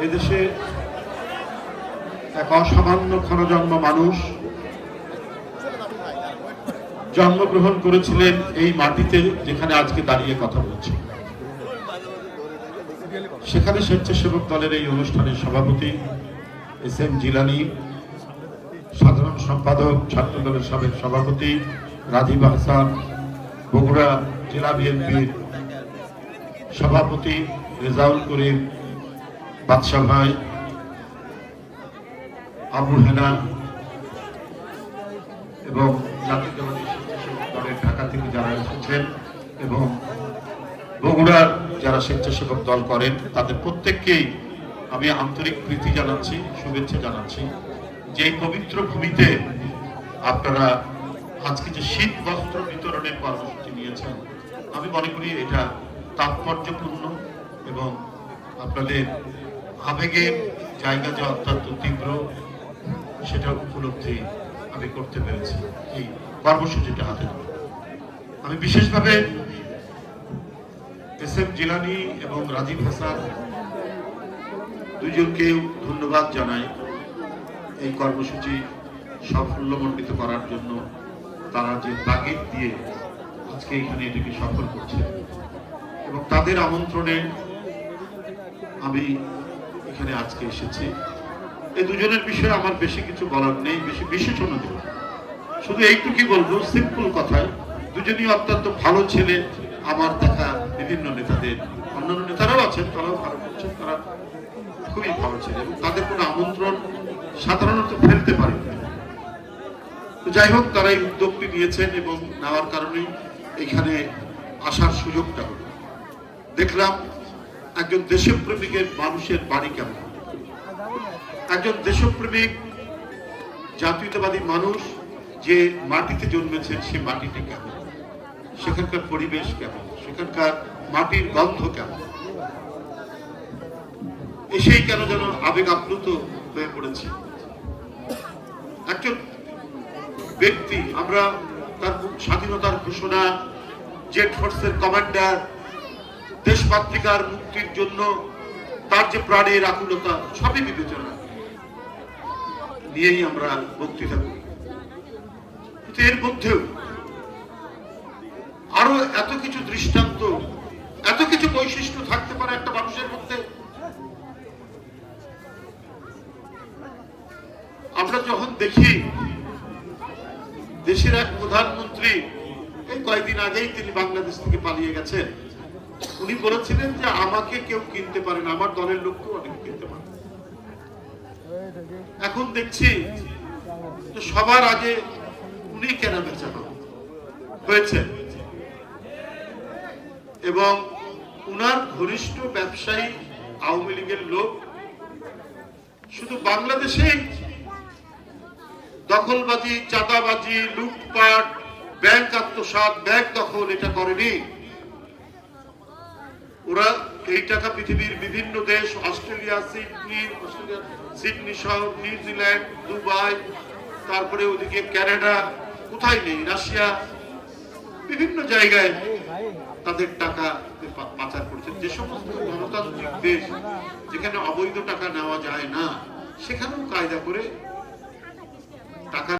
এদেশে এক অসামান্য ক্ষণজন্ম মানুষ জন্মগ্রহণ করেছিলেন এই মাটিতে, যেখানে আজকে দাঁড়িয়ে কথা বলছি। সেখানে স্বেচ্ছাসেবক দলের এই অনুষ্ঠানের সভাপতি এস.এম. জিলানী, সাধারণ সম্পাদক ছাত্র দলের সাবেক সভাপতি রাজীব আহসান, বগুড়া জেলা বিএনপির সভাপতি রেজাউল করিম বাদশা ভাই, আবু হেনা এবং জাতীয়তাবাদী স্বেচ্ছাসেবক দলের ঢাকা থেকে যারা এসেছেন এবং বগুড়ার যারা স্বেচ্ছাসেবক দল করেন, তাদের প্রত্যেককেই আমি আন্তরিক প্রীতি জানাচ্ছি, শুভেচ্ছা জানাচ্ছি যে এই পবিত্র ভূমিতে আপনারা আজকে যে শীত বস্ত্র বিতরণের কর্মসূচি নিয়েছেন, আমি মনে করি এটা তাৎপর্যপূর্ণ এবং আপনাদের আবেগের জায়গা যে অত্যন্ত তীব্র, সেটা উপলব্ধি আমি করতে পেরেছি এই কর্মসূচিটা হাতে ধরে। আমি বিশেষভাবে এস.এম. জিলানী এবং রাজীব হাসান দুজনকেও ধন্যবাদ জানাই এই কর্মসূচি সাফল্যমণ্ডিত করার জন্য। তারা যে তাগিদ দিয়ে আজকে এখানে এটাকে সফল করছে এবং তাদের আমন্ত্রণে আমি এখানে আজকে এসেছি। এই দুজনের বিষয়ে আমার বেশি কিছু বলার নেই, বেশি বিশেষণ দেব, শুধু এইটুকুই বলবো সিম্পল কথায়, দুজনই অত্যন্ত ভালো ছেলে। আমার দেখা বিভিন্ন নেতাদের, অন্যান্য নেতারাও আছেন, তারাও ভালো করছেন, তারা খুবই ভালো ছেলে এবং তাদের কোনো আমন্ত্রণ সাধারণত ফেলতে পারে না। তো যাই হোক, তারা এই উদ্যোগটি নিয়েছেন এবং নেওয়ার কারণেই এখানে আসার সুযোগটা হলো। দেখলাম একজন দেশপ্রেমিকের মানুষের বাড়ি কেমন, একজন দেশপ্রেমিক জাতীয়তাবাদী মানুষ যে মাটিতে জন্মেছেন, সে মাটিটি কেমন, সেখানকার পরিবেশ কেমন, সেখানকার মাটির গন্ধ কেমন, এসেই কেন যেন আবেগ আপ্লুত হয়ে পড়েছে। একজন ব্যক্তি, আমরা তার স্বাধীনতার ঘোষণা, জেট ফোর্সের কমান্ডার, দেশমাতৃকার মুক্তির জন্য তার যে প্রাণের আকুলতা, সবই বিবেচনা নিয়েই আমরা বক্তৃতা করি। কিন্তু এর মধ্যেও আরো এত কিছু দৃষ্টান্ত, এত কিছু বৈশিষ্ট্য থাকতে পারে একটা মানুষের মধ্যে। আমরা যখন দেখি দেশের এক প্রধানমন্ত্রী, এই কয়েকদিন আগেই তিনি বাংলাদেশ থেকে পালিয়ে গেছেন, উনি বলেছিলেন যে আমাকে কেউ কিনতে পারে না, আমার দলের লোককেও অনেক কিনতে পারে। এখন দেখছি সবার আগে উনি কেনা বেচা হয়েছে এবং উনার ঘনিষ্ঠ ব্যবসায়ী আওয়ামী লীগের লোক শুধু বাংলাদেশেই দখলবাজি, চাঁদাবাজি, লুটপাট, ব্যাংক আত্মসাৎ, ব্যাংক দখল এটা করেনি। ওরা এই টাকা পৃথিবীর বিভিন্ন দেশ, অস্ট্রেলিয়া সিডনি শহর, নিউজিল্যান্ড, দুবাই, তারপরে ওদিকে কানাডা, কোথায় নেই, রাশিয়া, বিভিন্ন জায়গায় তাদের টাকা পাচার করছে। যে সমস্ত গণতান্ত্রিক দেশ যেখানে অবৈধ টাকা নেওয়া যায় না, সেখানেও কায়দা করে টাকা